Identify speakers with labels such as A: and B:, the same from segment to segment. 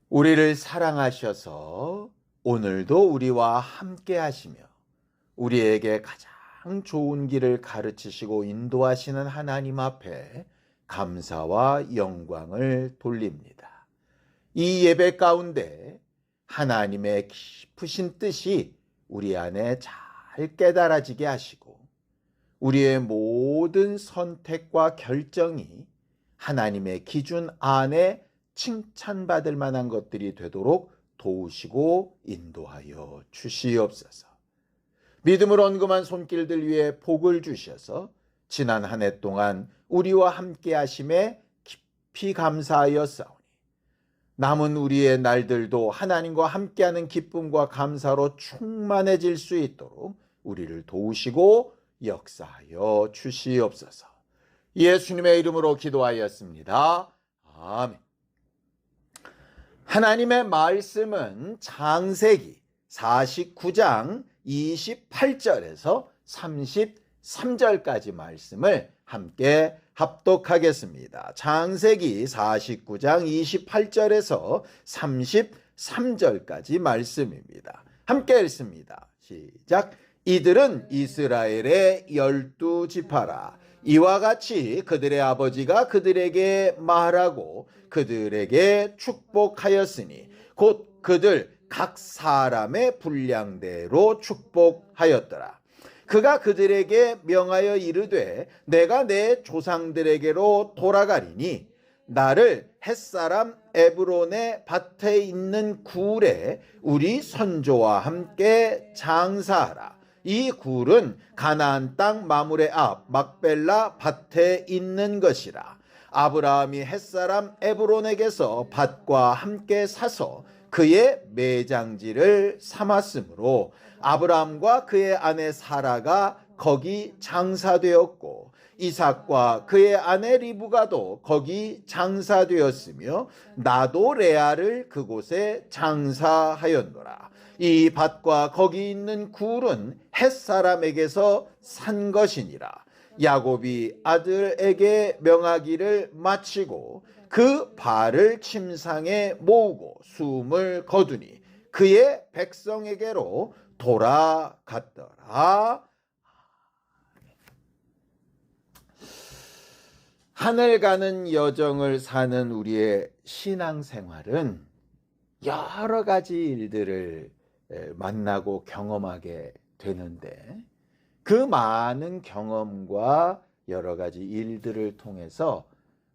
A: 우리를 사랑하셔서 오늘도 우리와 함께 하시며 우리에게 가장 좋은 길을 가르치시고 인도하시는 하나님 앞에 감사와 영광을 돌립니다. 이 예배 가운데 하나님의 깊으신 뜻이 우리 안에 잘 깨달아지게 하시고 우리의 모든 선택과 결정이 하나님의 기준 안에 칭찬받을 만한 것들이 되도록 도우시고 인도하여 주시옵소서. 믿음을 언금한 손길들 위에 복을 주셔서 지난 한 해 동안 우리와 함께 하심에 깊이 감사하였사오니 남은 우리의 날들도 하나님과 함께하는 기쁨과 감사로 충만해질 수 있도록 우리를 도우시고 역사하여 주시옵소서. 예수님의 이름으로 기도하였습니다. 아멘. 하나님의 말씀은 창세기 49장 28절에서 33절까지 말씀을 함께 합독하겠습니다. 창세기 49장 28절에서 33절까지 말씀입니다. 함께 읽습니다. 시작. 이들은 이스라엘의 12지파라. 이와 같이 그들의 아버지가 그들에게 말하고 그들에게 축복하였으니 곧 그들 각 사람의 분량대로 축복하였더라. 그가 그들에게 명하여 이르되 내가 내 조상들에게로 돌아가리니 나를 햇사람 에브론의 밭에 있는 굴에 우리 선조와 함께 장사하라. 이 굴은 가나안 땅 마므레 앞 막벨라 밭에 있는 것이라. 아브라함이 햇사람 에브론에게서 밭과 함께 사서 그의 매장지를 삼았으므로 아브라함과 그의 아내 사라가 거기 장사되었고 이삭과 그의 아내 리브가도 거기 장사되었으며 나도 레아를 그곳에 장사하였노라. 이 밭과 거기 있는 굴은 햇사람에게서 산 것이니라. 야곱이 아들에게 명하기를 마치고 그 발을 침상에 모으고 숨을 거두니 그의 백성에게로 돌아갔더라. 하늘 가는 여정을 사는 우리의 신앙생활은 여러 가지 일들을 만나고 경험하게 되는데 그 많은 경험과 여러 가지 일들을 통해서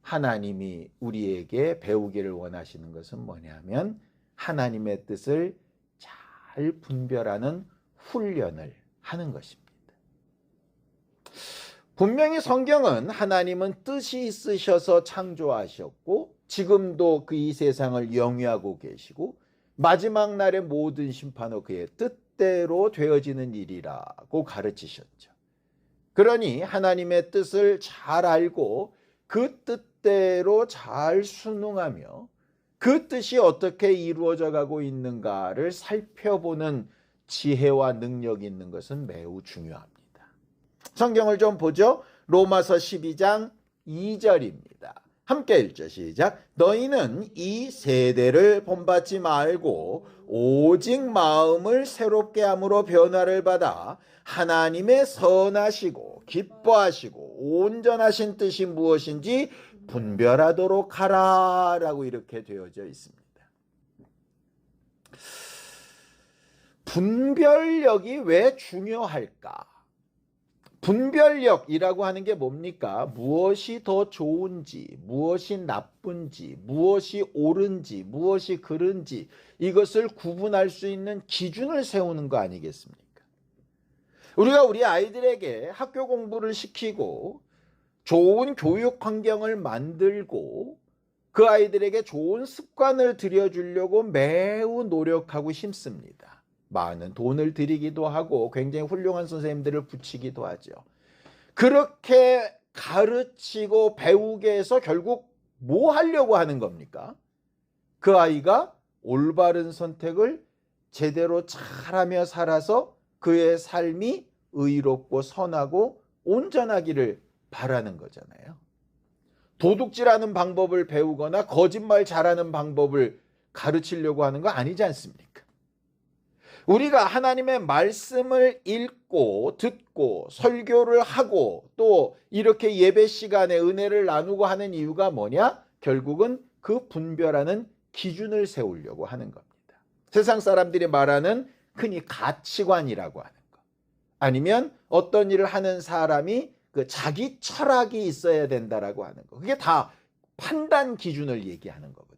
A: 하나님이 우리에게 배우기를 원하시는 것은 뭐냐면 하나님의 뜻을 잘 분별하는 훈련을 하는 것입니다. 분명히 성경은 하나님은 뜻이 있으셔서 창조하셨고 지금도 그 이 세상을 영위하고 계시고 마지막 날의 모든 심판은 그의 뜻대로 되어지는 일이라고 가르치셨죠. 그러니 하나님의 뜻을 잘 알고 그 뜻대로 잘 순응하며 그 뜻이 어떻게 이루어져 가고 있는가를 살펴보는 지혜와 능력이 있는 것은 매우 중요합니다. 성경을 좀 보죠. 로마서 12장 2절입니다. 함께 읽죠. 시작. 너희는 이 세대를 본받지 말고 오직 마음을 새롭게 함으로 변화를 받아 하나님의 선하시고 기뻐하시고 온전하신 뜻이 무엇인지 분별하도록 하라 라고 이렇게 되어져 있습니다. 분별력이 왜 중요할까? 분별력이라고 하는 게 뭡니까? 무엇이 더 좋은지, 무엇이 나쁜지, 무엇이 옳은지, 무엇이 그른지 이것을 구분할 수 있는 기준을 세우는 거 아니겠습니까? 우리가 우리 아이들에게 학교 공부를 시키고 좋은 교육 환경을 만들고 그 아이들에게 좋은 습관을 들여주려고 매우 노력하고 힘씁니다. 많은 돈을 들이기도 하고 굉장히 훌륭한 선생님들을 붙이기도 하죠. 그렇게 가르치고 배우게 해서 결국 뭐 하려고 하는 겁니까? 그 아이가 올바른 선택을 제대로 잘하며 살아서 그의 삶이 의롭고 선하고 온전하기를 바라는 거잖아요. 도둑질하는 방법을 배우거나 거짓말 잘하는 방법을 가르치려고 하는 거 아니지 않습니까? 우리가 하나님의 말씀을 읽고 듣고 설교를 하고 또 이렇게 예배 시간에 은혜를 나누고 하는 이유가 뭐냐? 결국은 그 분별하는 기준을 세우려고 하는 겁니다. 세상 사람들이 말하는 흔히 가치관이라고 하는 것, 아니면 어떤 일을 하는 사람이 그 자기 철학이 있어야 된다라고 하는 것, 그게 다 판단 기준을 얘기하는 거거든요.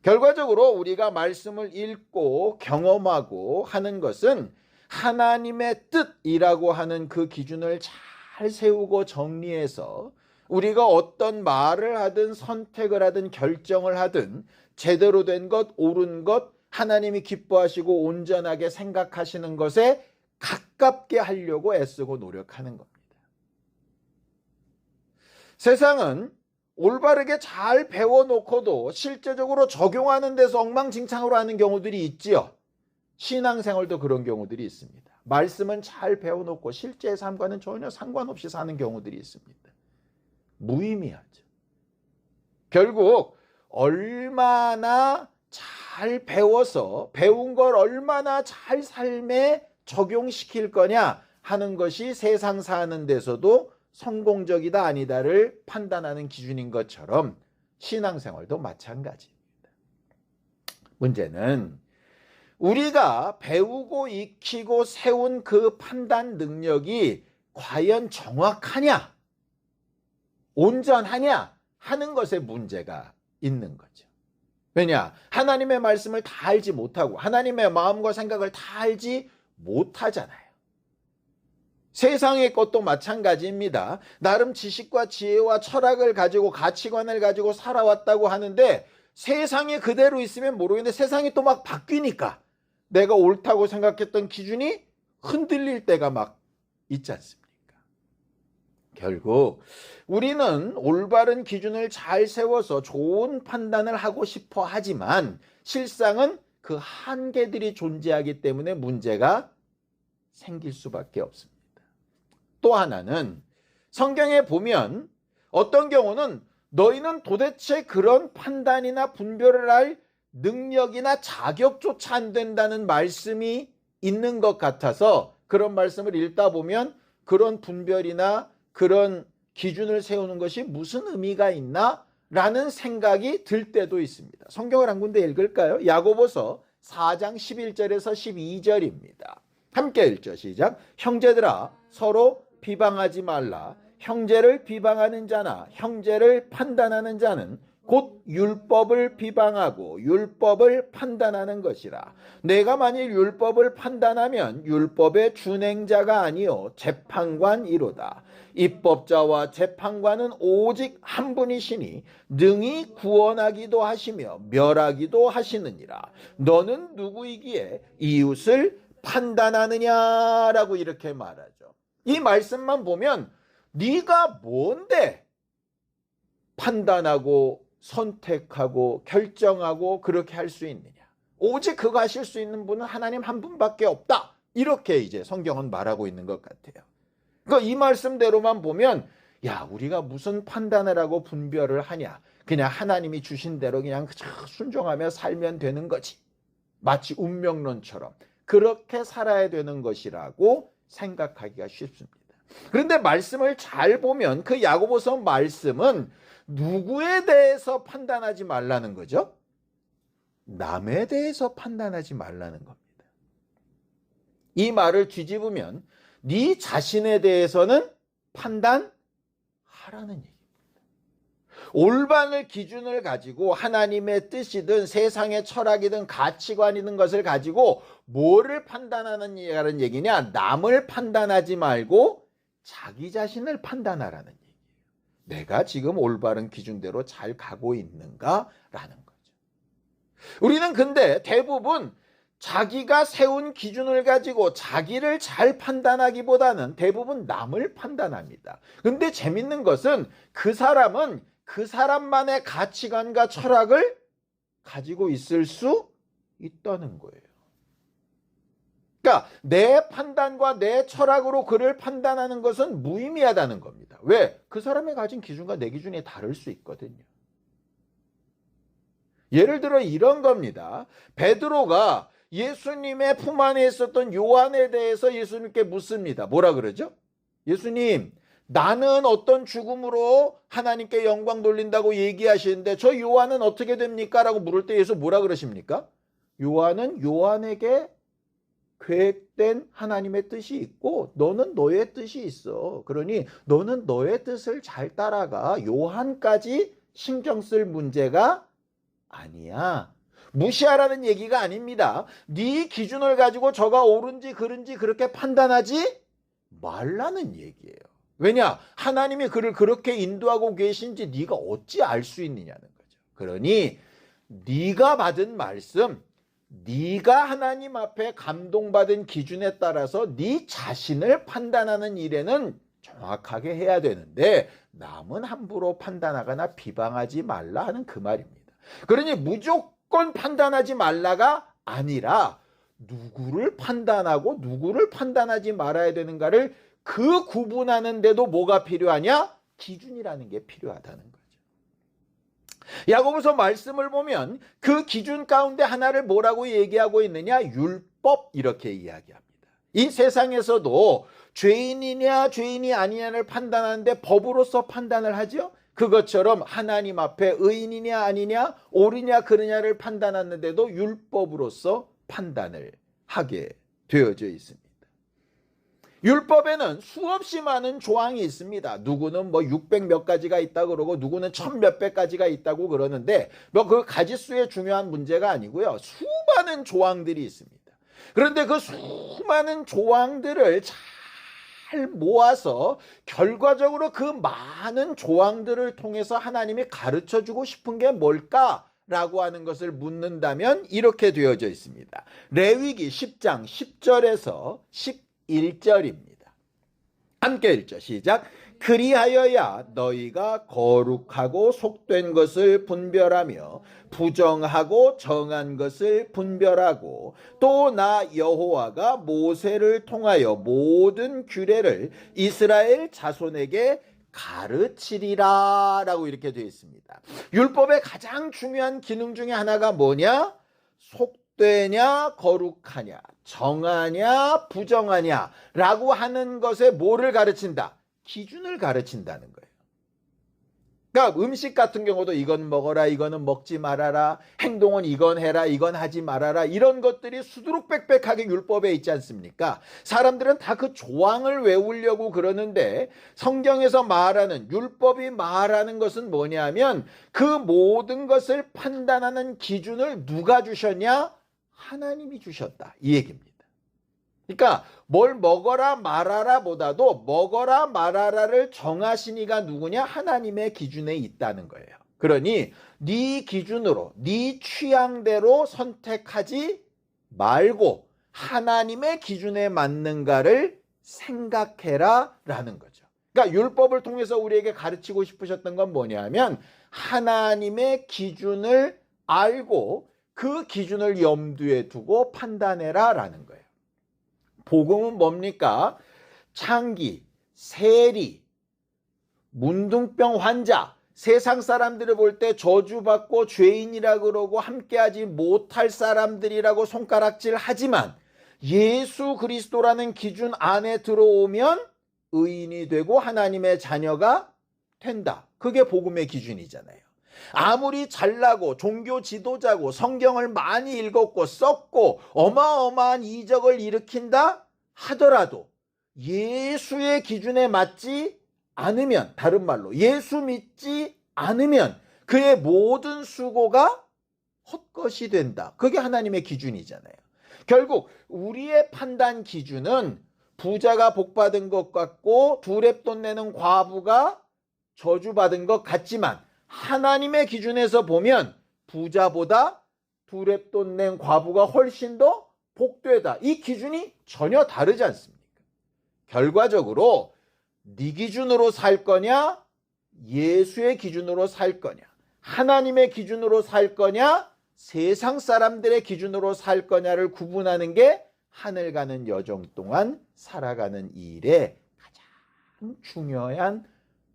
A: 결과적으로 우리가 말씀을 읽고 경험하고 하는 것은 하나님의 뜻이라고 하는 그 기준을 잘 세우고 정리해서 우리가 어떤 말을 하든 선택을 하든 결정을 하든 제대로 된 것, 옳은 것, 하나님이 기뻐하시고 온전하게 생각하시는 것에 가깝게 하려고 애쓰고 노력하는 겁니다. 세상은 올바르게 잘 배워놓고도 실제적으로 적용하는 데서 엉망진창으로 하는 경우들이 있지요. 신앙생활도 그런 경우들이 있습니다. 말씀은 잘 배워놓고 실제 삶과는 전혀 상관없이 사는 경우들이 있습니다. 무의미하죠. 결국 얼마나 잘 배워서 배운 걸 얼마나 잘 삶에 적용시킬 거냐 하는 것이 세상 사는 데서도 성공적이다 아니다를 판단하는 기준인 것처럼 신앙생활도 마찬가지입니다. 문제는 우리가 배우고 익히고 세운 그 판단 능력이 과연 정확하냐, 온전하냐 하는 것에 문제가 있는 거죠. 왜냐? 하나님의 말씀을 다 알지 못하고 하나님의 마음과 생각을 다 알지 못하잖아요. 세상의 것도 마찬가지입니다. 나름 지식과 지혜와 철학을 가지고 가치관을 가지고 살아왔다고 하는데 세상이 그대로 있으면 모르겠는데 세상이 또 막 바뀌니까 내가 옳다고 생각했던 기준이 흔들릴 때가 막 있지 않습니까? 결국 우리는 올바른 기준을 잘 세워서 좋은 판단을 하고 싶어 하지만 실상은 그 한계들이 존재하기 때문에 문제가 생길 수밖에 없습니다. 또 하나는 성경에 보면 어떤 경우는 너희는 도대체 그런 판단이나 분별을 할 능력이나 자격조차 안 된다는 말씀이 있는 것 같아서 그런 말씀을 읽다 보면 그런 분별이나 그런 기준을 세우는 것이 무슨 의미가 있나? 라는 생각이 들 때도 있습니다. 성경을 한 군데 읽을까요? 야고보서 4장 11절에서 12절입니다. 함께 읽죠. 시작. 형제들아 서로 비방하지 말라. 형제를 비방하는 자나 형제를 판단하는 자는 곧 율법을 비방하고 율법을 판단하는 것이라. 내가 만일 율법을 판단하면 율법의 준행자가 아니요 재판관이로다. 입법자와 재판관은 오직 한 분이시니 능히 구원하기도 하시며 멸하기도 하시느니라. 너는 누구이기에 이웃을 판단하느냐라고 이렇게 말하죠. 이 말씀만 보면 네가 뭔데 판단하고 선택하고 결정하고 그렇게 할 수 있느냐. 오직 그거 하실 수 있는 분은 하나님 한 분밖에 없다. 이렇게 이제 성경은 말하고 있는 것 같아요. 그러니까 이 말씀대로만 보면 야, 우리가 무슨 판단을 하고 분별을 하냐. 그냥 하나님이 주신 대로 그냥 순종하며 살면 되는 거지. 마치 운명론처럼 그렇게 살아야 되는 것이라고 생각하기가 쉽습니다. 그런데 말씀을 잘 보면 그 야고보서 말씀은 누구에 대해서 판단하지 말라는 거죠? 남에 대해서 판단하지 말라는 겁니다. 이 말을 뒤집으면 네 자신에 대해서는 판단하라는 얘기입니다. 올바른 기준을 가지고 하나님의 뜻이든 세상의 철학이든 가치관이든 것을 가지고 뭐를 판단하는 얘기냐? 남을 판단하지 말고 자기 자신을 판단하라는 얘기예요. 내가 지금 올바른 기준대로 잘 가고 있는가라는 거죠. 우리는 근데 대부분 자기가 세운 기준을 가지고 자기를 잘 판단하기보다는 대부분 남을 판단합니다. 근데 재밌는 것은 그 사람은 그 사람만의 가치관과 철학을 가지고 있을 수 있다는 거예요. 그러니까 내 판단과 내 철학으로 그를 판단하는 것은 무의미하다는 겁니다. 왜? 그 사람이 가진 기준과 내 기준이 다를 수 있거든요. 예를 들어 이런 겁니다. 베드로가 예수님의 품 안에 있었던 요한에 대해서 예수님께 묻습니다. 뭐라 그러죠? 예수님, 나는 어떤 죽음으로 하나님께 영광 돌린다고 얘기하시는데 저 요한은 어떻게 됩니까? 라고 물을 때 예수 뭐라 그러십니까? 요한은 요한에게 계획된 하나님의 뜻이 있고 너는 너의 뜻이 있어. 그러니 너는 너의 뜻을 잘 따라가. 요한까지 신경 쓸 문제가 아니야. 무시하라는 얘기가 아닙니다. 네 기준을 가지고 저가 옳은지 그른지 그렇게 판단하지 말라는 얘기예요. 왜냐? 하나님이 그를 그렇게 인도하고 계신지 네가 어찌 알 수 있느냐는 거죠. 그러니 네가 받은 말씀, 네가 하나님 앞에 감동받은 기준에 따라서 네 자신을 판단하는 일에는 정확하게 해야 되는데 남은 함부로 판단하거나 비방하지 말라 하는 그 말입니다. 그러니 무조건 판단하지 말라가 아니라 누구를 판단하고 누구를 판단하지 말아야 되는가를 그 구분하는데도 뭐가 필요하냐? 기준이라는 게 필요하다는 거죠. 야고보서 말씀을 보면 그 기준 가운데 하나를 뭐라고 얘기하고 있느냐? 율법 이렇게 이야기합니다. 이 세상에서도 죄인이냐 죄인이 아니냐를 판단하는데 법으로서 판단을 하죠. 그것처럼 하나님 앞에 의인이냐 아니냐 옳으냐 그르냐를 판단하는데도 율법으로서 판단을 하게 되어져 있습니다. 율법에는 수없이 많은 조항이 있습니다. 누구는 600 몇 가지가 있다고 그러고 누구는 1000 몇백 가지가 있다고 그러는데 그 가지수의 중요한 문제가 아니고요. 수많은 조항들이 있습니다. 그런데 그 수많은 조항들을 잘 모아서 결과적으로 그 많은 조항들을 통해서 하나님이 가르쳐주고 싶은 게 뭘까라고 하는 것을 묻는다면 이렇게 되어져 있습니다. 레위기 10장 10절에서 11절입니다. 함께 읽죠. 시작. 그리하여야 너희가 거룩하고 속된 것을 분별하며 부정하고 정한 것을 분별하고 또 나 여호와가 모세를 통하여 모든 규례를 이스라엘 자손에게 가르치리라 라고 이렇게 되어 있습니다. 율법의 가장 중요한 기능 중에 하나가 뭐냐? 속되냐 거룩하냐 정하냐 부정하냐 라고 하는 것에 뭐를 가르친다? 기준을 가르친다는 거예요. 그러니까 음식 같은 경우도 이건 먹어라 이거는 먹지 말아라 행동은 이건 해라 이건 하지 말아라 이런 것들이 수두룩빽빽하게 율법에 있지 않습니까? 사람들은 다 그 조항을 외우려고 그러는데 성경에서 말하는 율법이 말하는 것은 뭐냐면 그 모든 것을 판단하는 기준을 누가 주셨냐? 하나님이 주셨다 이 얘기입니다. 그러니까 뭘 먹어라 말아라 보다도 먹어라 말아라를 정하신 이가 누구냐? 하나님의 기준에 있다는 거예요. 그러니 네 기준으로 네 취향대로 선택하지 말고 하나님의 기준에 맞는가를 생각해라 라는 거죠. 그러니까 율법을 통해서 우리에게 가르치고 싶으셨던 건 뭐냐면 하나님의 기준을 알고 그 기준을 염두에 두고 판단해라 라는 거예요. 복음은 뭡니까? 창기, 세리, 문둥병 환자, 세상 사람들을 볼 때 저주받고 죄인이라 그러고 함께하지 못할 사람들이라고 손가락질 하지만 예수 그리스도라는 기준 안에 들어오면 의인이 되고 하나님의 자녀가 된다. 그게 복음의 기준이잖아요. 아무리 잘나고 종교 지도자고 성경을 많이 읽었고 썼고 어마어마한 이적을 일으킨다 하더라도 예수의 기준에 맞지 않으면 다른 말로 예수 믿지 않으면 그의 모든 수고가 헛것이 된다. 그게 하나님의 기준이잖아요. 결국 우리의 판단 기준은 부자가 복받은 것 같고 두렙돈 내는 과부가 저주받은 것 같지만 하나님의 기준에서 보면 부자보다 두렙돈 낸 과부가 훨씬 더 복되다. 이 기준이 전혀 다르지 않습니까? 결과적으로 네 기준으로 살 거냐? 예수의 기준으로 살 거냐? 하나님의 기준으로 살 거냐? 세상 사람들의 기준으로 살 거냐를 구분하는 게 하늘 가는 여정 동안 살아가는 일의 가장 중요한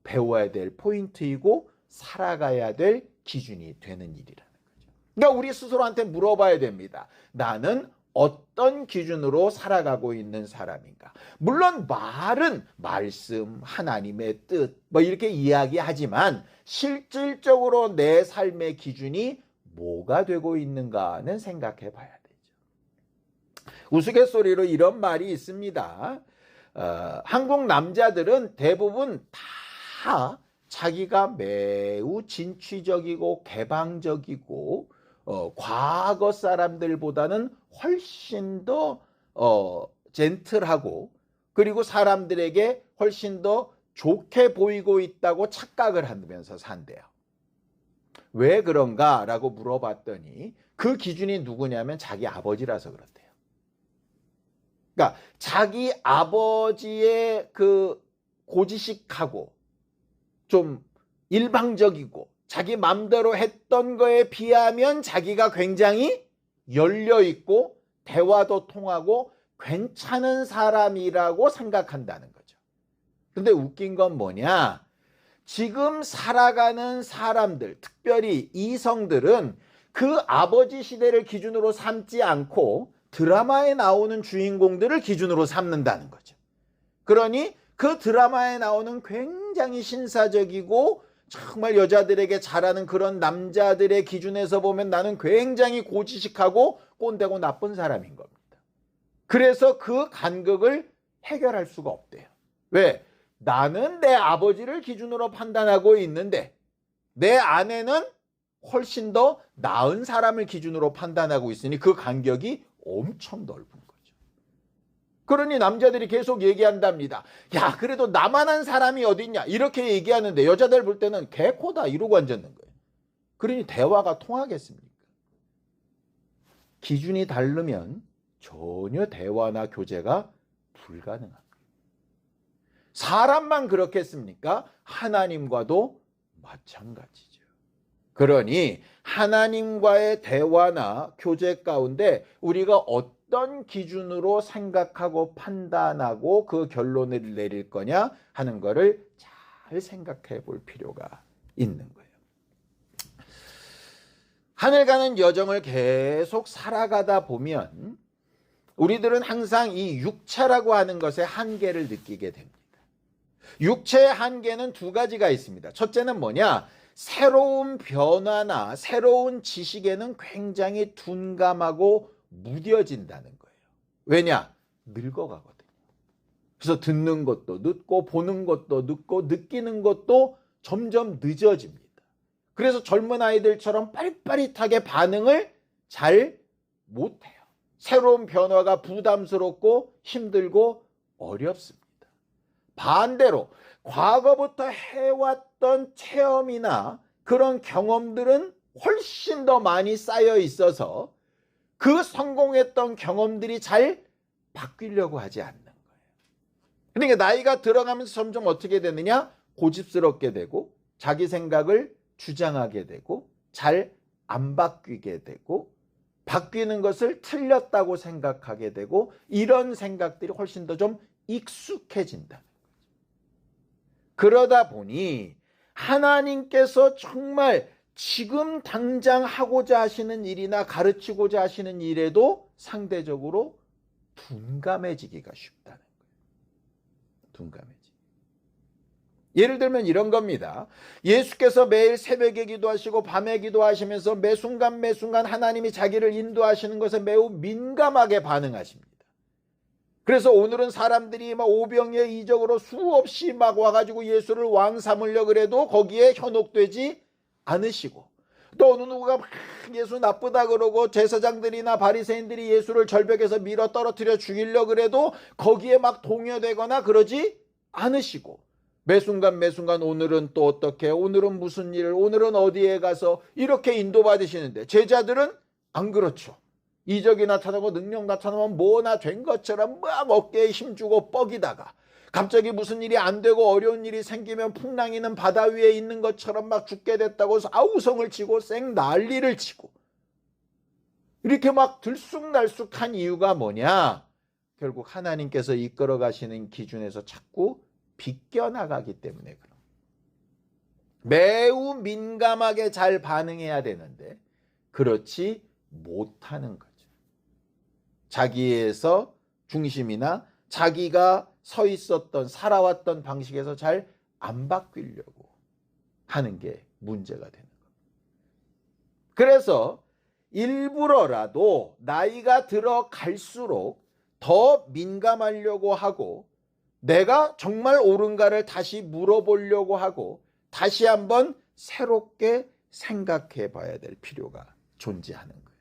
A: 배워야 될 포인트이고 살아가야 될 기준이 되는 일이라는 거죠. 그러니까 우리 스스로한테 물어봐야 됩니다. 나는 어떤 기준으로 살아가고 있는 사람인가? 물론 말은 말씀, 하나님의 뜻, 뭐 이렇게 이야기하지만 실질적으로 내 삶의 기준이 뭐가 되고 있는가는 생각해 봐야 되죠. 우스갯소리로 이런 말이 있습니다. 한국 남자들은 대부분 다 자기가 매우 진취적이고 개방적이고 과거 사람들보다는 훨씬 더 젠틀하고 그리고 사람들에게 훨씬 더 좋게 보이고 있다고 착각을 하면서 산대요. 왜 그런가라고 물어봤더니 그 기준이 누구냐면 자기 아버지라서 그렇대요. 그러니까 자기 아버지의 그 고지식하고 좀 일방적이고 자기 맘대로 했던 거에 비하면 자기가 굉장히 열려있고 대화도 통하고 괜찮은 사람이라고 생각한다는 거죠. 근데 웃긴 건 뭐냐? 지금 살아가는 사람들, 특별히 이성들은 그 아버지 시대를 기준으로 삼지 않고 드라마에 나오는 주인공들을 기준으로 삼는다는 거죠. 그러니 그 드라마에 나오는 굉장히 신사적이고 정말 여자들에게 잘하는 그런 남자들의 기준에서 보면 나는 굉장히 고지식하고 꼰대고 나쁜 사람인 겁니다. 그래서 그 간극을 해결할 수가 없대요. 왜? 나는 내 아버지를 기준으로 판단하고 있는데 내 아내는 훨씬 더 나은 사람을 기준으로 판단하고 있으니 그 간격이 엄청 넓은 거죠. 그러니 남자들이 계속 얘기한답니다. 야, 그래도 나만한 사람이 어딨냐 이렇게 얘기하는데 여자들 볼 때는 개코다 이러고 앉았는 거예요. 그러니 대화가 통하겠습니까? 기준이 다르면 전혀 대화나 교제가 불가능합니다. 사람만 그렇겠습니까? 하나님과도 마찬가지죠. 그러니 하나님과의 대화나 교제 가운데 우리가 어떤 기준으로 생각하고 판단하고 그 결론을 내릴 거냐 하는 것을 잘 생각해 볼 필요가 있는 거예요. 하늘 가는 여정을 계속 살아가다 보면 우리들은 항상 이 육체라고 하는 것의 한계를 느끼게 됩니다. 육체의 한계는 두 가지가 있습니다. 첫째는 뭐냐? 새로운 변화나 새로운 지식에는 굉장히 둔감하고 무뎌진다는 거예요. 왜냐? 늙어가거든요. 그래서 듣는 것도 늦고 보는 것도 늦고 느끼는 것도 점점 늦어집니다. 그래서 젊은 아이들처럼 빠릿빠릿하게 반응을 잘 못해요. 새로운 변화가 부담스럽고 힘들고 어렵습니다. 반대로 과거부터 해왔던 체험이나 그런 경험들은 훨씬 더 많이 쌓여 있어서 그 성공했던 경험들이 잘 바뀌려고 하지 않는 거예요. 그러니까 나이가 들어가면서 점점 어떻게 되느냐? 고집스럽게 되고 자기 생각을 주장하게 되고 잘 안 바뀌게 되고 바뀌는 것을 틀렸다고 생각하게 되고 이런 생각들이 훨씬 더 좀 익숙해진다는 거죠. 그러다 보니 하나님께서 정말 지금 당장 하고자 하시는 일이나 가르치고자 하시는 일에도 상대적으로 둔감해지기가 쉽다는 거예요. 둔감해지기. 예를 들면 이런 겁니다. 예수께서 매일 새벽에 기도하시고 밤에 기도하시면서 매 순간 하나님이 자기를 인도하시는 것에 매우 민감하게 반응하십니다. 그래서 오늘은 사람들이 막 오병이어 이적으로 수없이 막 와가지고 예수를 왕 삼으려 그래도 거기에 현혹되지 않으시고 또 어느 누구가 막 예수 나쁘다 그러고 제사장들이나 바리새인들이 예수를 절벽에서 밀어 떨어뜨려 죽이려 그래도 거기에 막 동요되거나 그러지 않으시고 매 순간 오늘은 또 어떻게 오늘은 무슨 일 오늘은 어디에 가서 이렇게 인도받으시는데 제자들은 안 그렇죠. 이적이 나타나고 능력 나타나면 뭐나 된 것처럼 막 어깨에 힘주고 뻐기다가 갑자기 무슨 일이 안 되고 어려운 일이 생기면 풍랑이는 바다 위에 있는 것처럼 막 죽게 됐다고 아우성을 치고 쌩 난리를 치고 이렇게 막 들쑥날쑥한 이유가 뭐냐? 결국 하나님께서 이끌어 가시는 기준에서 자꾸 비껴나가기 때문에 그런 매우 민감하게 잘 반응해야 되는데 그렇지 못하는 거죠. 자기에서 중심이나 자기가 서 있었던 살아왔던 방식에서 잘 안 바뀌려고 하는 게 문제가 되는 거예요. 그래서 일부러라도 나이가 들어갈수록 더 민감하려고 하고 내가 정말 옳은가를 다시 물어보려고 하고 다시 한번 새롭게 생각해 봐야 될 필요가 존재하는 거예요.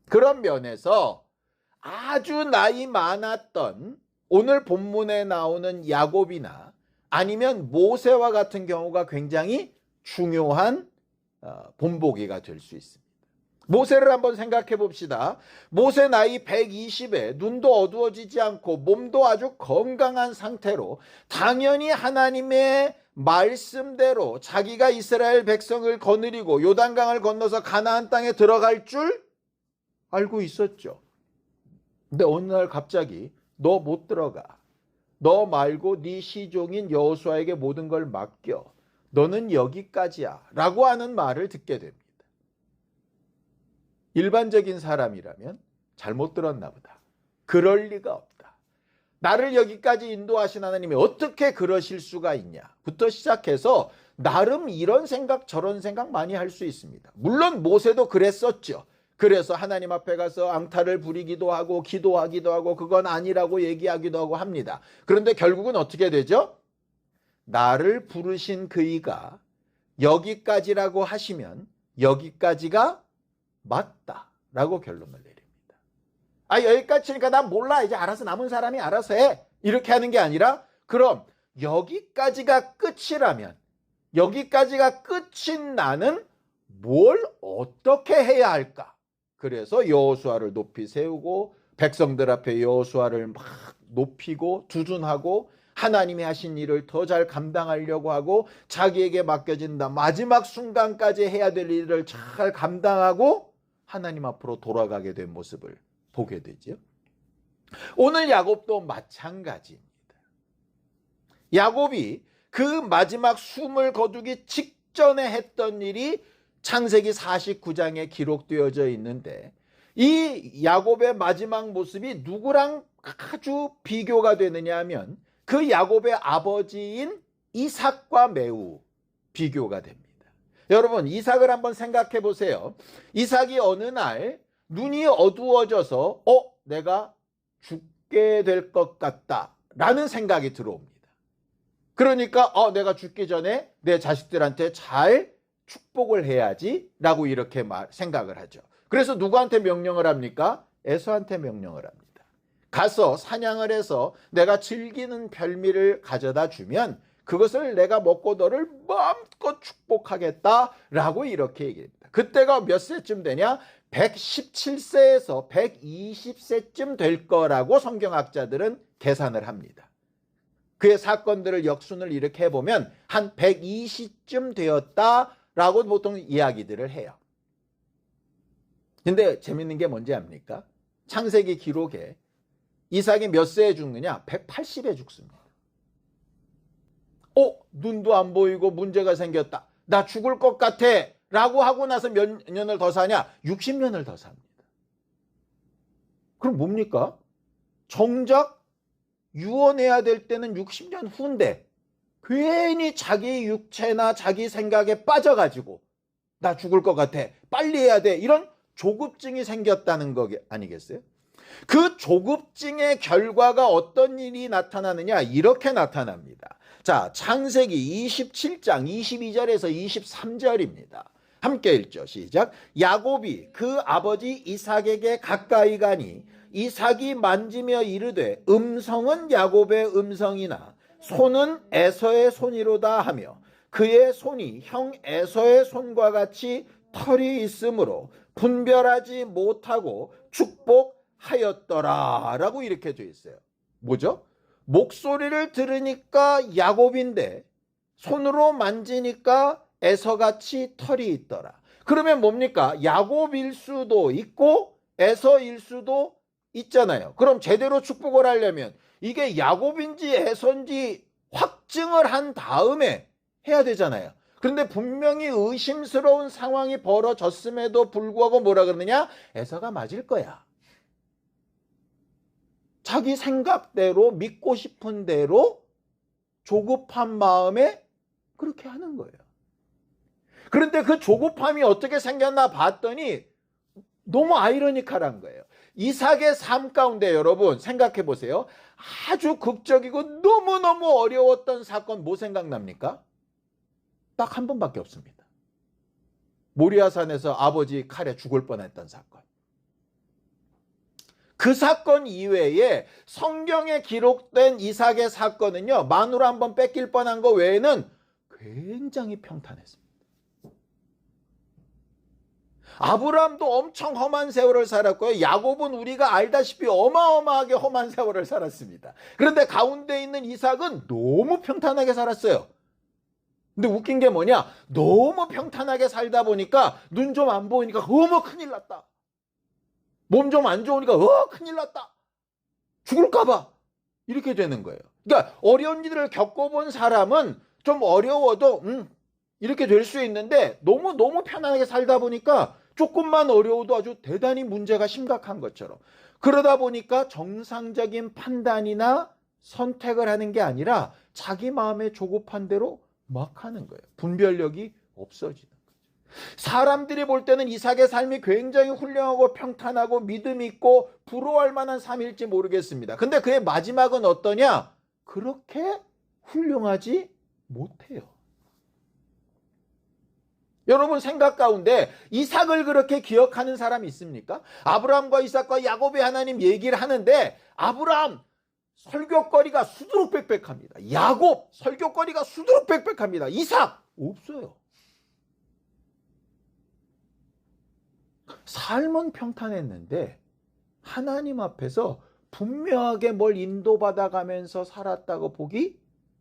A: 그런 면에서 아주 나이 많았던 오늘 본문에 나오는 야곱이나 아니면 모세와 같은 경우가 굉장히 중요한 본보기가 될 수 있습니다. 모세를 한번 생각해 봅시다. 모세 나이 120에 눈도 어두워지지 않고 몸도 아주 건강한 상태로 당연히 하나님의 말씀대로 자기가 이스라엘 백성을 거느리고 요단강을 건너서 가나안 땅에 들어갈 줄 알고 있었죠. 근데 어느 날 갑자기 너 못 들어가. 너 말고 네 시종인 여호수아에게 모든 걸 맡겨. 너는 여기까지야 라고 하는 말을 듣게 됩니다. 일반적인 사람이라면 잘못 들었나 보다. 그럴 리가 없다. 나를 여기까지 인도하신 하나님이 어떻게 그러실 수가 있냐 부터 시작해서 나름 이런 생각 저런 생각 많이 할 수 있습니다. 물론 모세도 그랬었죠. 그래서 하나님 앞에 가서 앙탈을 부리기도 하고 기도하기도 하고 그건 아니라고 얘기하기도 하고 합니다. 그런데 결국은 어떻게 되죠? 나를 부르신 그이가 여기까지라고 하시면 여기까지가 맞다라고 결론을 내립니다. 여기까지니까 난 몰라. 이제 알아서 남은 사람이 알아서 해. 이렇게 하는 게 아니라 그럼 여기까지가 끝이라면 여기까지가 끝인 나는 뭘 어떻게 해야 할까? 그래서 여호수아를 높이 세우고 백성들 앞에 여호수아를 막 높이고 두둔하고 하나님이 하신 일을 더 잘 감당하려고 하고 자기에게 맡겨진다 마지막 순간까지 해야 될 일을 잘 감당하고 하나님 앞으로 돌아가게 된 모습을 보게 되죠. 오늘 야곱도 마찬가지입니다. 야곱이 그 마지막 숨을 거두기 직전에 했던 일이 창세기 49장에 기록되어져 있는데 이 야곱의 마지막 모습이 누구랑 아주 비교가 되느냐 하면 그 야곱의 아버지인 이삭과 매우 비교가 됩니다. 여러분 이삭을 한번 생각해 보세요. 이삭이 어느 날 눈이 어두워져서 내가 죽게 될 것 같다 라는 생각이 들어옵니다. 그러니까 내가 죽기 전에 내 자식들한테 잘 축복을 해야지 라고 이렇게 생각을 하죠. 그래서 누구한테 명령을 합니까? 에서한테 명령을 합니다. 가서 사냥을 해서 내가 즐기는 별미를 가져다 주면 그것을 내가 먹고 너를 마음껏 축복하겠다라고 이렇게 얘기합니다. 그때가 몇 세쯤 되냐? 117세에서 120세쯤 될 거라고 성경학자들은 계산을 합니다. 그의 사건들을 역순을 이렇게 해보면 한 120쯤 되었다라고 보통 이야기들을 해요. 근데 재밌는 게 뭔지 압니까? 창세기 기록에 이삭이 몇 세에 죽느냐? 180에 죽습니다. 눈도 안 보이고 문제가 생겼다. 나 죽을 것 같아. 라고 하고 나서 몇 년을 더 사냐? 60년을 더 삽니다. 그럼 뭡니까? 정작 유언해야 될 때는 60년 후인데 괜히 자기 육체나 자기 생각에 빠져가지고 나 죽을 것 같아. 빨리 해야 돼. 이런 조급증이 생겼다는 거 아니겠어요? 그 조급증의 결과가 어떤 일이 나타나느냐? 이렇게 나타납니다. 자, 창세기 27장 22절에서 23절입니다. 함께 읽죠. 시작. 야곱이 그 아버지 이삭에게 가까이 가니 이삭이 만지며 이르되 음성은 야곱의 음성이나 손은 에서의 손이로다 하며 그의 손이 형 에서의 손과 같이 털이 있으므로 분별하지 못하고 축복하였더라 라고 이렇게 되어 있어요. 뭐죠? 목소리를 들으니까 야곱인데 손으로 만지니까 에서같이 털이 있더라. 그러면 뭡니까? 야곱일 수도 있고 에서일 수도 있잖아요. 그럼 제대로 축복을 하려면 이게 야곱인지 에서인지 확증을 한 다음에 해야 되잖아요. 그런데 분명히 의심스러운 상황이 벌어졌음에도 불구하고 뭐라 그러느냐? 에서가 맞을 거야. 자기 생각대로 믿고 싶은 대로 조급한 마음에 그렇게 하는 거예요. 그런데 그 조급함이 어떻게 생겼나 봤더니 너무 아이러니컬한 거예요. 이삭의 삶 가운데 여러분 생각해 보세요. 아주 극적이고 너무너무 어려웠던 사건 뭐 생각납니까? 딱 한 번밖에 없습니다. 모리아산에서 아버지 칼에 죽을 뻔했던 사건. 그 사건 이외에 성경에 기록된 이삭의 사건은요, 마누라 한번 뺏길 뻔한 거 외에는 굉장히 평탄했습니다. 아브라함도 엄청 험한 세월을 살았고요. 야곱은 우리가 알다시피 어마어마하게 험한 세월을 살았습니다. 그런데 가운데 있는 이삭은 너무 평탄하게 살았어요. 근데 웃긴 게 뭐냐? 너무 평탄하게 살다 보니까 눈 좀 안 보이니까 어머 큰일 났다. 몸 좀 안 좋으니까 큰일 났다. 죽을까 봐. 이렇게 되는 거예요. 그러니까 어려운 일을 겪어본 사람은 좀 어려워도 이렇게 될 수 있는데 너무 편안하게 살다 보니까 조금만 어려워도 아주 대단히 문제가 심각한 것처럼. 그러다 보니까 정상적인 판단이나 선택을 하는 게 아니라 자기 마음에 조급한 대로 막 하는 거예요. 분별력이 없어지는 거죠. 사람들이 볼 때는 이삭의 삶이 굉장히 훌륭하고 평탄하고 믿음 있고 부러워할 만한 삶일지 모르겠습니다. 근데 그의 마지막은 어떠냐? 그렇게 훌륭하지 못해요. 여러분 생각 가운데 이삭을 그렇게 기억하는 사람이 있습니까? 아브라함과 이삭과 야곱의 하나님 얘기를 하는데 아브라함 설교거리가 수두룩빽빽합니다. 야곱 설교거리가 수두룩빽빽합니다. 이삭 없어요. 삶은 평탄했는데 하나님 앞에서 분명하게 뭘 인도받아가면서 살았다고 보기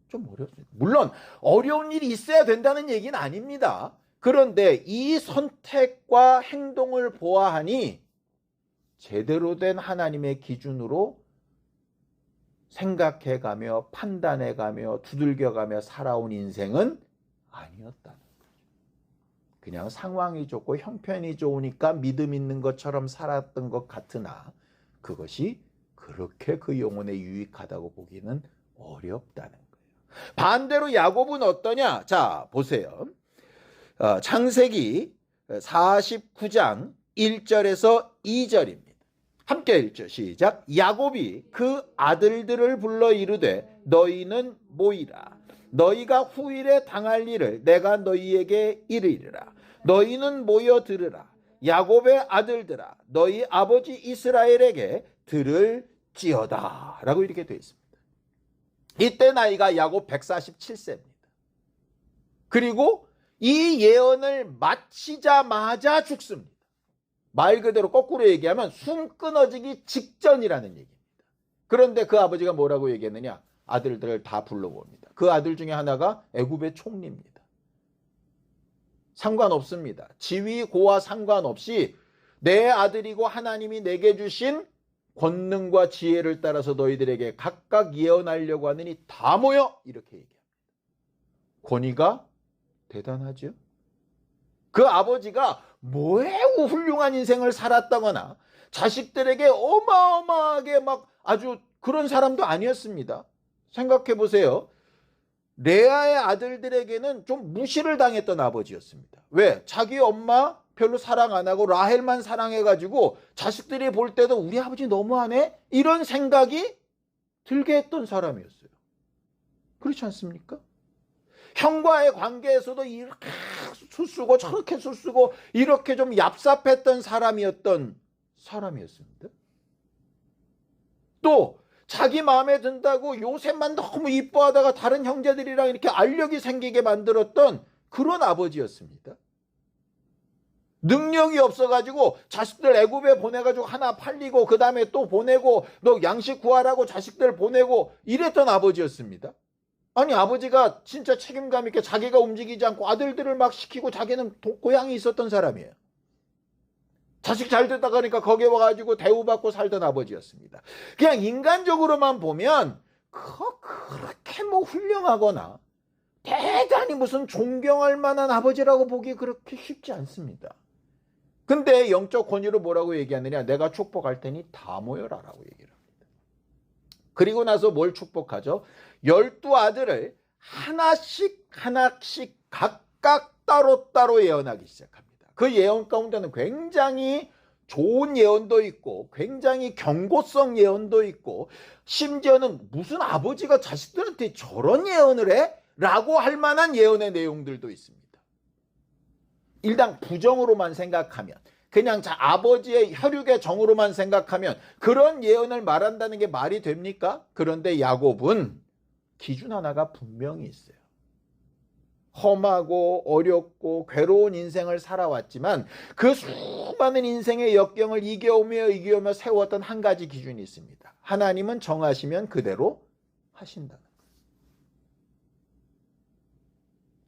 A: 좀 어렵습니다. 물론 어려운 일이 있어야 된다는 얘기는 아닙니다. 그런데 이 선택과 행동을 보아하니 제대로 된 하나님의 기준으로 생각해가며 판단해가며 두들겨가며 살아온 인생은 아니었다는 거죠. 그냥 상황이 좋고 형편이 좋으니까 믿음 있는 것처럼 살았던 것 같으나 그것이 그렇게 그 영혼에 유익하다고 보기는 어렵다는 거예요. 반대로 야곱은 어떠냐? 자, 보세요. 창세기 49장 1절에서 2절입니다. 함께 읽죠. 시작. 야곱이 그 아들들을 불러 이르되 너희는 모이라. 너희가 후일에 당할 일을 내가 너희에게 이르리라. 너희는 모여 들으라. 야곱의 아들들아 너희 아버지 이스라엘에게 들을지어다 라고 이렇게 되어 있습니다. 이때 나이가 야곱 147세입니다. 그리고 이 예언을 마치자마자 죽습니다. 말 그대로 거꾸로 얘기하면 숨 끊어지기 직전이라는 얘기입니다. 그런데 그 아버지가 뭐라고 얘기했느냐? 아들들을 다 불러봅니다. 그 아들 중에 하나가 애굽의 총리입니다. 상관없습니다. 지위 고와 상관없이 내 아들이고 하나님이 내게 주신 권능과 지혜를 따라서 너희들에게 각각 예언하려고 하느니 다 모여 이렇게 얘기합니다. 권위가 대단하죠. 그 아버지가 매우 훌륭한 인생을 살았다거나 자식들에게 어마어마하게 막 아주 그런 사람도 아니었습니다. 생각해 보세요. 레아의 아들들에게는 좀 무시를 당했던 아버지였습니다. 왜? 자기 엄마 별로 사랑 안 하고 라헬만 사랑해가지고 자식들이 볼 때도 우리 아버지 너무하네? 이런 생각이 들게 했던 사람이었어요. 그렇지 않습니까? 형과의 관계에서도 이렇게 수쓰고 저렇게 수쓰고 이렇게 좀 얍삽했던 사람이었습니다. 또 자기 마음에 든다고 요셉만 너무 이뻐하다가 다른 형제들이랑 이렇게 알력이 생기게 만들었던 그런 아버지였습니다. 능력이 없어가지고 자식들 애굽에 보내가지고 하나 팔리고 그 다음에 또 보내고 너 양식 구하라고 자식들 보내고 이랬던 아버지였습니다. 아니 아버지가 진짜 책임감 있게 자기가 움직이지 않고 아들들을 막 시키고 자기는 고향이 있었던 사람이에요. 자식 잘 됐다 그러니까 거기에 와가지고 대우받고 살던 아버지였습니다. 그냥 인간적으로만 보면 그렇게 뭐 훌륭하거나 대단히 무슨 존경할 만한 아버지라고 보기 그렇게 쉽지 않습니다. 근데 영적 권위로 뭐라고 얘기하느냐? 내가 축복할 테니 다 모여라 라고 얘기를 합니다. 그리고 나서 뭘 축복하죠? 12아들을 하나씩 각각 따로따로 예언하기 시작합니다. 그 예언 가운데는 굉장히 좋은 예언도 있고 굉장히 경고성 예언도 있고 심지어는 무슨 아버지가 자식들한테 저런 예언을 해? 라고 할 만한 예언의 내용들도 있습니다. 일단 부정으로만 생각하면 그냥 아버지의 혈육의 정으로만 생각하면 그런 예언을 말한다는 게 말이 됩니까? 그런데 야곱은 기준 하나가 분명히 있어요. 험하고 어렵고 괴로운 인생을 살아왔지만 그 수많은 인생의 역경을 이겨오며 세웠던 한 가지 기준이 있습니다. 하나님은 정하시면 그대로 하신다는 거예요.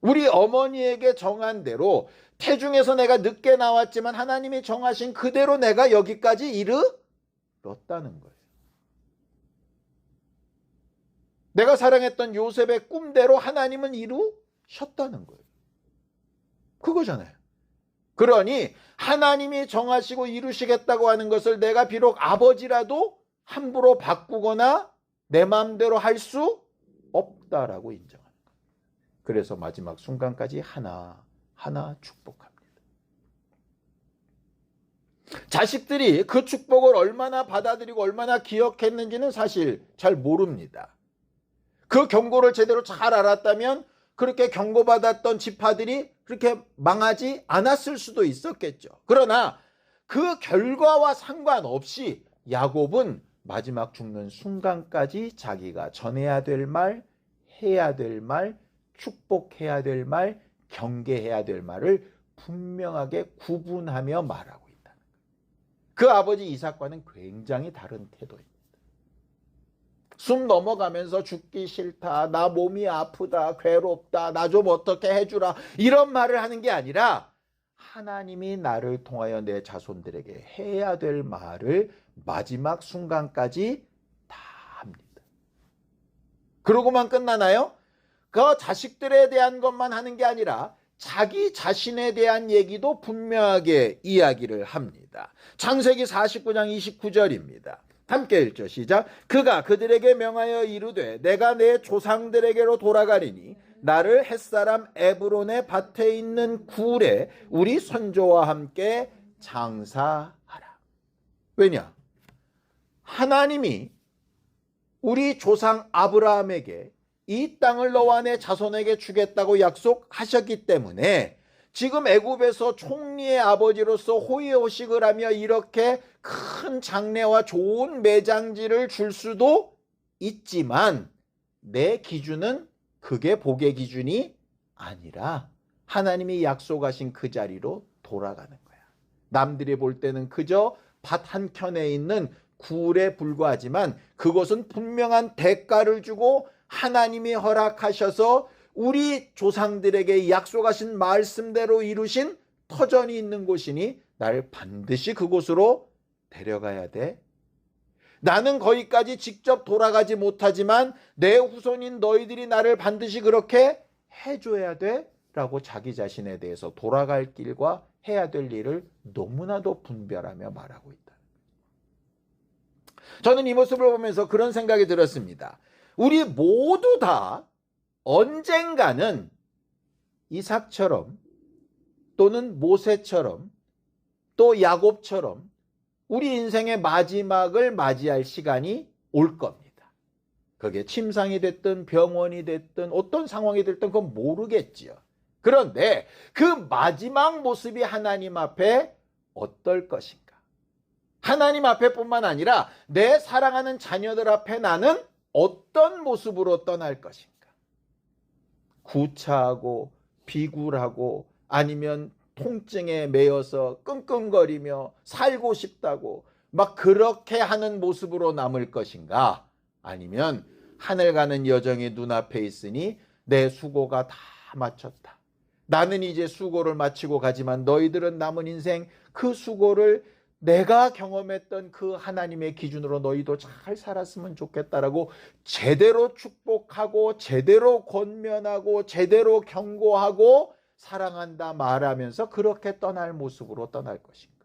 A: 우리 어머니에게 정한 대로 태중에서 내가 늦게 나왔지만 하나님이 정하신 그대로 내가 여기까지 이르렀다는 거예요. 내가 사랑했던 요셉의 꿈대로 하나님은 이루셨다는 거예요. 그거잖아요. 그러니 하나님이 정하시고 이루시겠다고 하는 것을 내가 비록 아버지라도 함부로 바꾸거나 내 마음대로 할 수 없다라고 인정합니다. 그래서 마지막 순간까지 하나하나 축복합니다. 자식들이 그 축복을 얼마나 받아들이고 얼마나 기억했는지는 사실 잘 모릅니다. 그 경고를 제대로 잘 알았다면 그렇게 경고받았던 지파들이 그렇게 망하지 않았을 수도 있었겠죠. 그러나 그 결과와 상관없이 야곱은 마지막 죽는 순간까지 자기가 전해야 될 말, 해야 될 말, 축복해야 될 말, 경계해야 될 말을 분명하게 구분하며 말하고 있다는 거예요. 그 아버지 이삭과는 굉장히 다른 태도입니다. 숨 넘어가면서 죽기 싫다, 나 몸이 아프다, 괴롭다, 나 좀 어떻게 해주라 이런 말을 하는 게 아니라 하나님이 나를 통하여 내 자손들에게 해야 될 말을 마지막 순간까지 다 합니다. 그러고만 끝나나요? 그 자식들에 대한 것만 하는 게 아니라 자기 자신에 대한 얘기도 분명하게 이야기를 합니다. 창세기 49장 29절입니다. 함께 읽죠. 시작. 그가 그들에게 명하여 이르되 내가 내 조상들에게로 돌아가리니 나를 햇사람 에브론의 밭에 있는 굴에 우리 선조와 함께 장사하라. 왜냐? 하나님이 우리 조상 아브라함에게 이 땅을 너와 내 자손에게 주겠다고 약속하셨기 때문에 지금 애굽에서 총리의 아버지로서 호의호식을 하며 이렇게 큰 장례와 좋은 매장지를 줄 수도 있지만 내 기준은 그게 복의 기준이 아니라 하나님이 약속하신 그 자리로 돌아가는 거야. 남들이 볼 때는 그저 밭 한켠에 있는 굴에 불과하지만 그것은 분명한 대가를 주고 하나님이 허락하셔서 우리 조상들에게 약속하신 말씀대로 이루신 터전이 있는 곳이니 나를 반드시 그곳으로 데려가야 돼. 나는 거기까지 직접 돌아가지 못하지만 내 후손인 너희들이 나를 반드시 그렇게 해줘야 돼 라고 자기 자신에 대해서 돌아갈 길과 해야 될 일을 너무나도 분별하며 말하고 있다. 저는 이 모습을 보면서 그런 생각이 들었습니다. 우리 모두 다 언젠가는 이삭처럼 또는 모세처럼 또 야곱처럼 우리 인생의 마지막을 맞이할 시간이 올 겁니다. 그게 침상이 됐든 병원이 됐든 어떤 상황이 됐든 그건 모르겠지요. 그런데 그 마지막 모습이 하나님 앞에 어떨 것인가? 하나님 앞에뿐만 아니라 내 사랑하는 자녀들 앞에 나는 어떤 모습으로 떠날 것인가? 구차하고 비굴하고 아니면 통증에 매여서 끙끙거리며 살고 싶다고 막 그렇게 하는 모습으로 남을 것인가? 아니면 하늘 가는 여정이 눈앞에 있으니 내 수고가 다 마쳤다. 나는 이제 수고를 마치고 가지만 너희들은 남은 인생 그 수고를 내가 경험했던 그 하나님의 기준으로 너희도 잘 살았으면 좋겠다라고 제대로 축복하고 제대로 권면하고 제대로 경고하고 사랑한다 말하면서 그렇게 떠날 모습으로 떠날 것인가?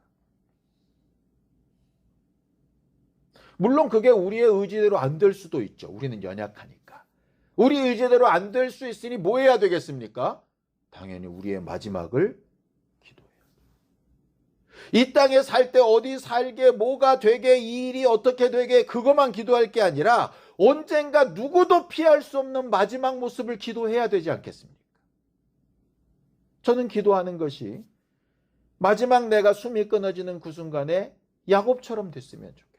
A: 물론 그게 우리의 의지대로 안 될 수도 있죠. 우리는 연약하니까. 우리 의지대로 안 될 수 있으니 뭐 해야 되겠습니까? 당연히 우리의 마지막을 기도해야 돼요. 이 땅에 살 때 어디 살게, 뭐가 되게, 이 일이 어떻게 되게 그것만 기도할 게 아니라 언젠가 누구도 피할 수 없는 마지막 모습을 기도해야 되지 않겠습니까? 저는 기도하는 것이 마지막 내가 숨이 끊어지는 그 순간에 야곱처럼 됐으면 좋겠어요.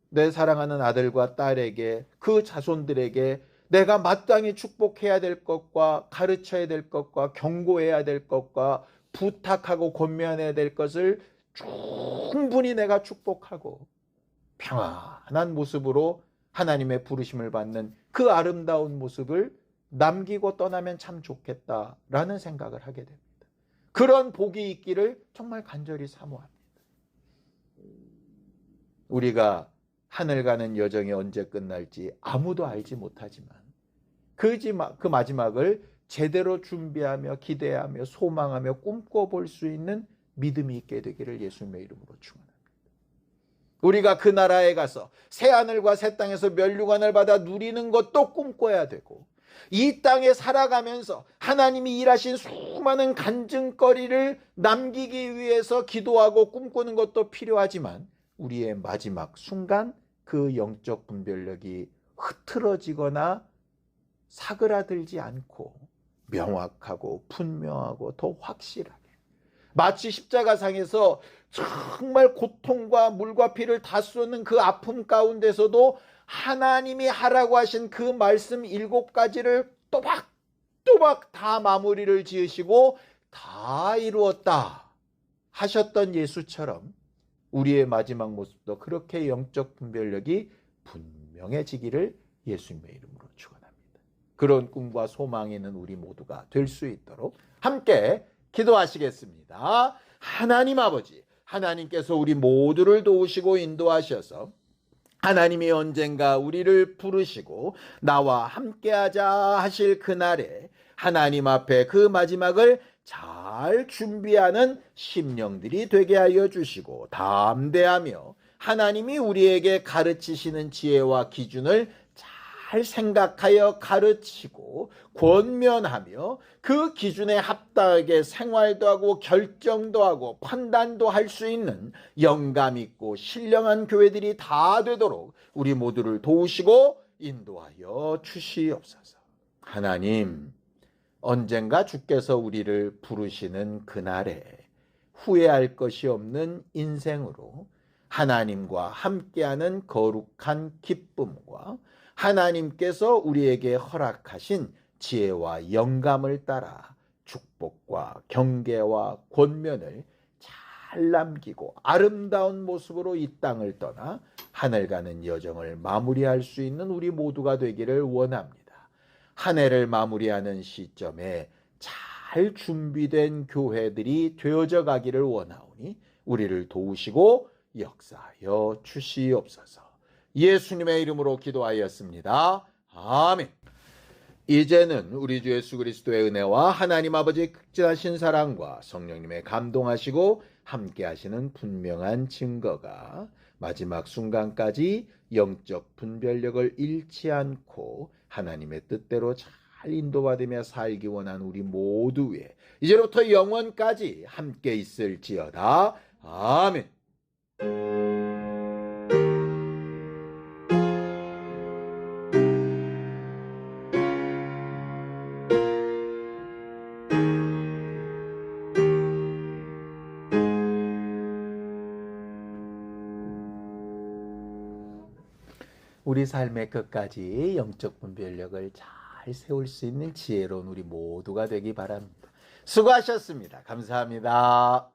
A: 내 사랑하는 아들과 딸에게, 그 자손들에게 내가 마땅히 축복해야 될 것과 가르쳐야 될 것과 경고해야 될 것과 부탁하고 권면해야 될 것을 충분히 내가 축복하고 평안한 모습으로 하나님의 부르심을 받는 그 아름다운 모습을 남기고 떠나면 참 좋겠다라는 생각을 하게 됩니다. 그런 복이 있기를 정말 간절히 사모합니다. 우리가 하늘 가는 여정이 언제 끝날지 아무도 알지 못하지만 그 마지막을 제대로 준비하며 기대하며 소망하며 꿈꿔볼 수 있는 믿음이 있게 되기를 예수님의 이름으로 축원합니다. 우리가 그 나라에 가서 새 하늘과 새 땅에서 면류관을 받아 누리는 것도 꿈꿔야 되고, 이 땅에 살아가면서 하나님이 일하신 수많은 간증거리를 남기기 위해서 기도하고 꿈꾸는 것도 필요하지만, 우리의 마지막 순간 그 영적 분별력이 흐트러지거나 사그라들지 않고 명확하고 분명하고 더 확실하게, 마치 십자가상에서 정말 고통과 물과 피를 다 쏟는 그 아픔 가운데서도 하나님이 하라고 하신 그 말씀 7가지를 또박또박 다 마무리를 지으시고 다 이루었다 하셨던 예수처럼 우리의 마지막 모습도 그렇게 영적 분별력이 분명해지기를 예수님의 이름으로 축원합니다. 그런 꿈과 소망이 있는 우리 모두가 될 수 있도록 함께 기도하시겠습니다. 하나님 아버지, 하나님께서 우리 모두를 도우시고 인도하셔서 하나님이 언젠가 우리를 부르시고 나와 함께하자 하실 그날에 하나님 앞에 그 마지막을 잘 준비하는 심령들이 되게 하여 주시고, 담대하며 하나님이 우리에게 가르치시는 지혜와 기준을 잘 생각하여 가르치고 권면하며 그 기준에 합당하게 생활도 하고 결정도 하고 판단도 할 수 있는 영감 있고 신령한 교회들이 다 되도록 우리 모두를 도우시고 인도하여 주시옵소서. 하나님, 언젠가 주께서 우리를 부르시는 그날에 후회할 것이 없는 인생으로 하나님과 함께하는 거룩한 기쁨과 하나님께서 우리에게 허락하신 지혜와 영감을 따라 축복과 경계와 권면을 잘 남기고 아름다운 모습으로 이 땅을 떠나 하늘 가는 여정을 마무리할 수 있는 우리 모두가 되기를 원합니다. 한 해를 마무리하는 시점에 잘 준비된 교회들이 되어져 가기를 원하오니 우리를 도우시고 역사하여 주시옵소서. 예수님의 이름으로 기도하였습니다. 아멘. 이제는 우리 주 예수 그리스도의 은혜와 하나님 아버지의 극진하신 사랑과 성령님의 감동하시고 함께 하시는 분명한 증거가 마지막 순간까지 영적 분별력을 잃지 않고 하나님의 뜻대로 잘 인도받으며 살기 원하는 우리 모두 위에 이제부터 영원까지 함께 있을지어다. 아멘. 우리 삶의 끝까지 영적 분별력을 잘 세울 수 있는 지혜로운 우리 모두가 되기 바랍니다. 수고하셨습니다. 감사합니다.